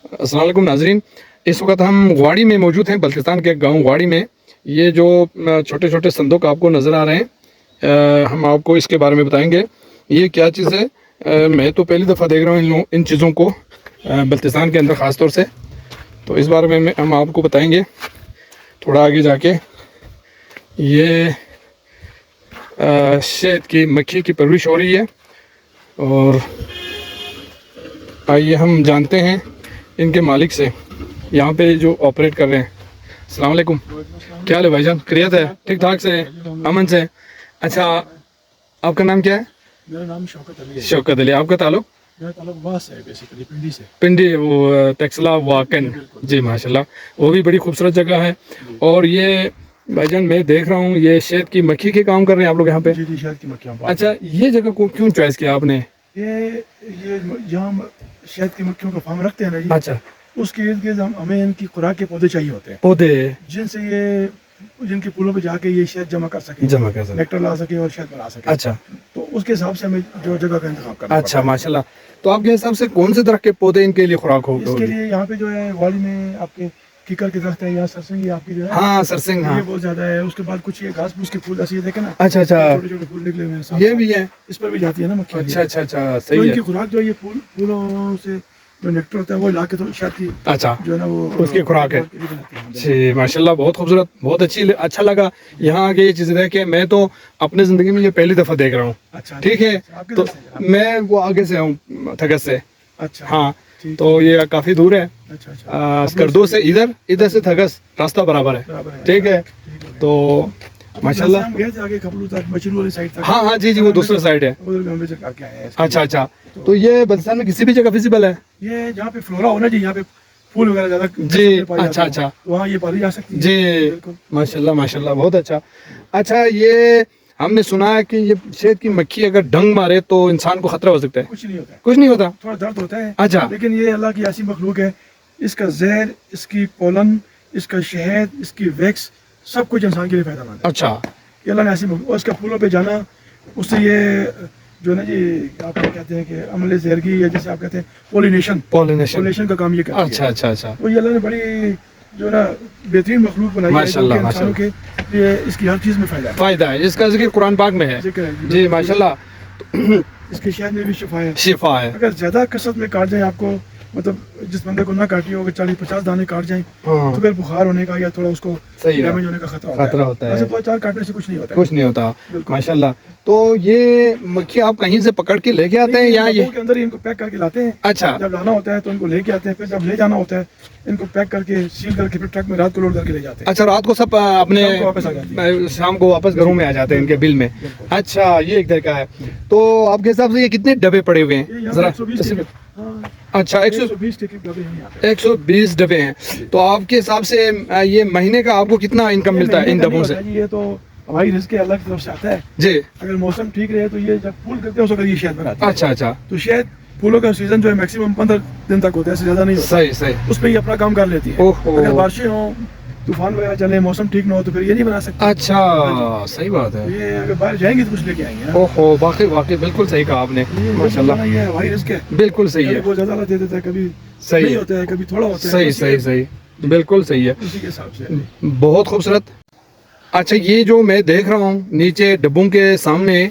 अस्सलाम वालेकुम नाजरीन, इस वक्त हम वाड़ी में मौजूद हैं, बल्तिस्तान के गांव वाड़ी में। ये जो छोटे छोटे संदूक आपको नज़र आ रहे हैं, हम आपको इसके बारे में बताएंगे ये क्या चीज़ है। मैं तो पहली दफ़ा देख रहा हूँ इन चीज़ों को बल्तिस्तान के अंदर ख़ास तौर से, तो इस बारे में हम आपको बताएंगे थोड़ा आगे जाके। ये शहद की मक्खी की परवरिश हो रही है, और आइए हम जानते हैं इनके मालिक से, यहाँ पे जो ऑपरेट कर रहे हैं। अस्सलाम वालेकुम, क्या हाल है भाईजान? खैरियत है? ठीक ठाक से, अमन से? अच्छा, आपका नाम क्या है? मेरा नाम शौकत अली है। शौकत अली। आपका ताल्लुक? मेरा ताल्लुक वहाँ से है, बेसिकली पिंडी से। पिंडी, वो टेक्सला वाकन जी, माशाल्लाह, वो भी बड़ी खूबसूरत जगह है। और ये भाईजान मैं देख रहा हूँ ये शहद की मक्खी के काम कर रहे हैं आप लोग यहाँ पे? जी जी, शहद की मक्खियाँ। अच्छा, ये जगह को क्यों चॉइस किया आपने? ये जहाँ शहद की मक्खियों का फार्म रखते हैं ना जी, अच्छा, उसके इर्द गिर्द हमें इनकी खुराक के पौधे चाहिए होते हैं, पौधे जिनसे ये जिनके फूलों पे जाके ये शहद जमा कर सके, जमा कर सकते। नेक्टर ला सके और शहद बना सके। अच्छा तो उसके हिसाब से हमें जो जगह का इंतखाब करना अच्छा, माशाल्लाह। तो आपके हिसाब से कौन से तरह के पौधे इनके लिए खुराक पड़ता है। होगी? इसके लिए यहाँ पे जो है वाली में आपके कीकर के दरख्त है, यहाँ सरसंगी आपकी जो है, हाँ, सरसिंग, ये हाँ। बहुत ज्यादा है। उसके बाद कुछ ये घास फूस के फूल ऐसे, ये देखे ना, अच्छा अच्छा, छोटे छोटे फूल निकले हुए हैं साथ ये साथ। भी है। इस पर भी जाती है ना मक्खी। अच्छा अच्छा अच्छा, तो सही है। इनकी खुराक जो है ये फूलों से जो नेक्टर होता है वो ला के तो शहद की अच्छा, जो है ना वो उसकी खुराक है। के लिए बनाते हैं। जी माशाल्लाह, बहुत खूबसूरत, बहुत अच्छा लगा यहाँ आके ये चीज़ देख के। मैं तो अपने ज़िंदगी में ये पहली दफ़ा देख रहा हूँ। अच्छा, ठीक है, आपके तो तरफ से है? मैं वो आगे से हूँ, थगस से। अच्छा हाँ, ठीक। तो ये काफ़ी दूर है, अच्छा अच्छा, स्कर्दो से इधर से थगस रास्ता बराबर है। बराबर है। ठीक है, तो माशाल्लाह। हम गए थे आगे कपड़ू तक, मछलू वाली साइड तक। हाँ हाँ, जी जी, वो दूसरा साइड है। उधर भी हम विजिट करके आए हैं। अच्छा अच्छा, तो ये बल्तिस्तान में किसी भी जगह विजिबल है? ये जहाँ पे फ्लोरा हो ना जी, यहाँ पे फूल वगैरह ज्यादा जी, पाई जाती अच्छा है, अच्छा, वहाँ ये पाली जा सकती है। जी बिल्कुल। माशाल्लाह माशाल्लाह, बहुत अच्छा। अच्छा, ये हमने सुना है कि ये शहद की मक्खी अगर डंग मारे तो इंसान को खतरा हो सकता है? कुछ नहीं होता है, कुछ नहीं होता? थोड़ा दर्द होता है। अच्छा, लेकिन ये अल्लाह की ऐसी मखलूक है, इसका जहर, इसकी पोलन, इसका शहद, इसकी वैक्स, सब कुछ इंसान के लिए फायदेमंद है। अच्छा, ये अल्लाह ने ऐसी मखलूक, और इसका फूलों पे जाना, उससे ये जो है ना जी, आप क्या कहते हैं कि अमले जहरगी, या जैसे आप कहते हैं पोलिनेशन पॉलिनेशन। का काम ये करती है। अच्छा अच्छा अच्छा, तो ये अल्लाह ने बड़ी जो है ना बेहतरीन मखलूक बनाई है, माशाल्लाह, जो कि इंसानों के लिए इसकी हर चीज़ में फायदा है। फायदा है, इसका जिक्र कुरान पाक में है। जिक्र है जी माशाल्लाह, इसके शहद में भी शिफा है। शिफा है। अगर ज्यादा कसरत में काट जाए आपको, मतलब जिस बंदे को ना काटी हो, अगर 40-50 दाने काट जाए हाँ, तो फिर बुखार होने का या थोड़ा उसको सही है, डैमेज होने का खतरा होता है। है। ऐसे 2-4 काटने से कुछ नहीं होता है। कुछ नहीं होता, बिल्कुल। माशाल्लाह। तो ये मक्खी आप कहीं से पकड़ के लेके आते हैं या ये? डब्बों के अंदर ही इनको पैक करके लाते हैं। अच्छा जब लाना होता है तो इनको लेके आते हैं, फिर जब ले जाना होता है इनको पैक करके सील करके फिर ट्रक में रात को लोड करके ले जाते हैं। अच्छा, रात को सब अपने शाम को वापस आ जाती शाम को वापस घरों में आ जाते हैं इनके बिल में। बिल्कुल। अच्छा, ये एक तरीका है। तो आपके हिसाब से ये कितने डब्बे पड़े हुए ये हैं यहाँ जरा? 120 टिकट, हाँ, अच्छा, 120 टिकट डब्बे हैं यहाँ पे। 120 डब्बे हैं। तो आपके हिसाब से ये महीने का आपको कितना इनकम ये मिलता है इन महीने का डब्बों नहीं से? होता जी, ये तो हमारी रिस्क के अल्लाह की तरफ से आता है। जी, अगर मौसम ठीक रहे तो ये जब फूल करते हैं उस वक्त ये शहद बनाते हैं। अच्छा अच्छा, तो शहद फूलों का सीजन जो है मैक्सिमम 15 दिन तक होता है, इससे ज्यादा नहीं होता। सही सही। उस पर ये अपना काम कर लेती है। ओहो, अगर बारिशें हो, तूफान वगैरह चले, मौसम ठीक ना हो तो फिर ये नहीं बना सकते। अच्छा, सही बात है। ये अगर बाहर जाएंगे तो कुछ लेके आएंगे ना। ओहो, वाकई वाकई बिल्कुल सही कहा आपने, ये माशाल्लाह, ये हमारी रिस्क है। बिल्कुल सही कभी है, बहुत ज्यादा दे देता है, कभी सही नहीं है, होता है, कभी थोड़ा होता है। सही बस सही ये सही, बिल्कुल सही है, उसी के हिसाब से। बहुत खूबसूरत। अच्छा, ये जो मैं देख रहा हूँ नीचे डब्बों के सामने,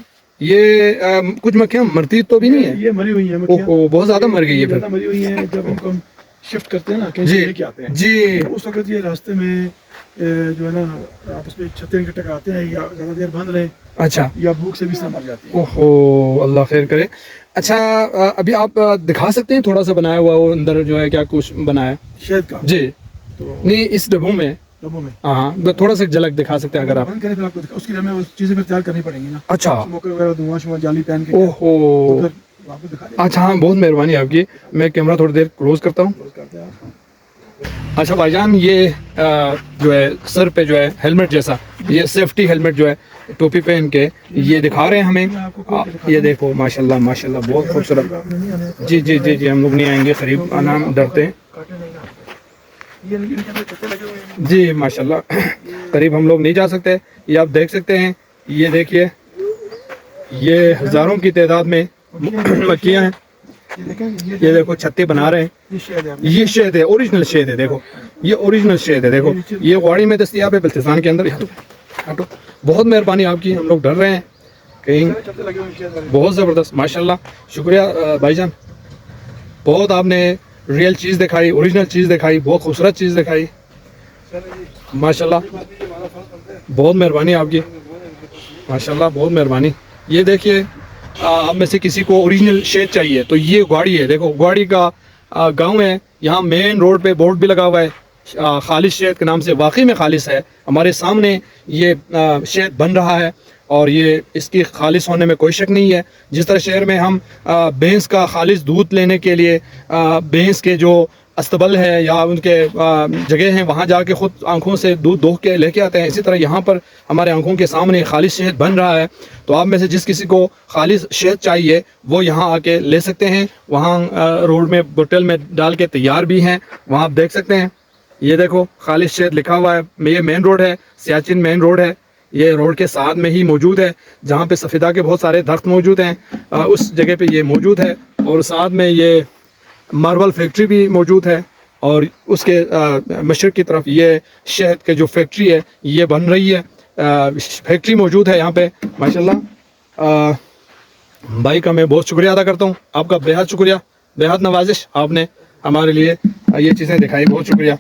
ये कुछ मक्खियाँ मरती तो भी नहीं है? ये मरी हुई है मक्खियाँ। ओहो, बहुत ज्यादा मर गई है फिर। ज्यादा मरी हुई है। जब इनको हम शिफ्ट करते हैं ना, कहीं जी से लेके आते हैं, जी, तो उस वक्त ये रास्ते में जो है ना आपस में छत्ते इकट्ठे कराते हैं, या ज्यादा देर बंद रहे अच्छा, या भूख से भी सब मर जाती है। ओहो, अल्लाह खैर करे। अच्छा, अभी आप दिखा सकते हैं थोड़ा सा बनाया हुआ वो अंदर जो है क्या कुछ बनाया है? शहद का जी, तो नहीं इस डब्बों में, डब्बों में हाँ, तो थोड़ा सा झलक दिखा सकते हैं अगर आप? बंद करें फिर आपको उसके लिए हमें वो चीजें फिर तैयार करनी पड़ेंगी ना। अच्छा, स्मोकर वगैरह, धुआं शुआं, जाली पहन के, ओहो, तो फिर आपको दिखा देंगे। अच्छा, हाँ, बहुत मेहरबानी आपकी। मैं कैमरा थोड़ी देर क्लोज करता हूँ। क्लोज करते हैं आप। अच्छा भाईजान, ये जो है सर पे जो है हेलमेट जैसा, ये सेफ्टी हेलमेट जो है टोपी पहन के ये दिखा रहे हैं हमें। ये देखो, माशाल्लाह माशाल्लाह, बहुत खूबसूरत। आपने नहीं आने, जी जी जी जी, हम लोग नहीं आएंगे करीब, आना हम डरते हैं। काटे नहीं ना। ये इनके अंदर छत्ते लगे हुए हैं। जी माशाल्लाह, करीब हम लोग नहीं जा सकते। ये आप देख सकते हैं, ये देखिए, ये हज़ारों की तादाद में मक्खियाँ हैं। یہ دیکھیں یہ دیکھو چھتے بنا رہے ہیں. یہ شہد ہے. یہ شہد ہے, اوریجنل شہد ہے. دیکھو یہ اوریجنل شہد ہے. دیکھو یہ واڑی میں دستیاب ہے, بلتستان کے اندر. ہٹو. بہت مہربانی آپ کی, ہم لوگ ڈر رہے ہیں کہیں. چلتے لگے ہوئے شہد والے. بہت زبردست, ماشاءاللہ, شکریہ بھائی جان. بہت آپ نے ریئل چیز دکھائی, اوریجنل چیز دکھائی, بہت خوبصورت چیز دکھائی, ماشاءاللہ. بہت مہربانی آپ کی, ماشاءاللہ, بہت مہربانی. یہ دیکھیے, آپ میں سے کسی کو اوریجنل شہد چاہیے تو یہ گواڑی ہے. دیکھو گواڑی کا گاؤں ہے, یہاں مین روڈ پہ بورڈ بھی لگا ہوا ہے خالص شہد کے نام سے. واقعی میں خالص ہے, ہمارے سامنے یہ شہد بن رہا ہے اور یہ اس کی خالص ہونے میں کوئی شک نہیں ہے. جس طرح شہر میں ہم بھینس کا خالص دودھ لینے کے لیے بھینس کے جو استبل ہے یا ان کے جگہ ہیں وہاں جا کے خود آنکھوں سے دودھ دوہ کے لے کے آتے ہیں, اسی طرح یہاں پر ہمارے آنکھوں کے سامنے خالص شہد بن رہا ہے. تو آپ میں سے جس کسی کو خالص شہد چاہیے وہ یہاں آ کے لے سکتے ہیں. وہاں روڈ میں بوتل میں ڈال کے تیار بھی ہیں, وہاں آپ دیکھ سکتے ہیں. یہ دیکھو خالص شہد لکھا ہوا ہے. یہ مین روڈ ہے, سیاچن مین روڈ ہے. یہ روڈ کے ساتھ میں ہی موجود ہے جہاں پہ سفیدہ کے بہت سارے درخت موجود ہیں, اس جگہ پہ یہ موجود ہے. اور ساتھ میں یہ ماربل فیکٹری بھی موجود ہے, اور اس کے مشرق کی طرف یہ شہد کے جو فیکٹری ہے یہ بن رہی ہے. فیکٹری موجود ہے یہاں پہ, ماشاءاللہ. بھائی کا میں بہت شکریہ ادا کرتا ہوں, آپ کا بے حد شکریہ, بے حد نوازش, آپ نے ہمارے لیے یہ چیزیں دکھائی, بہت شکریہ.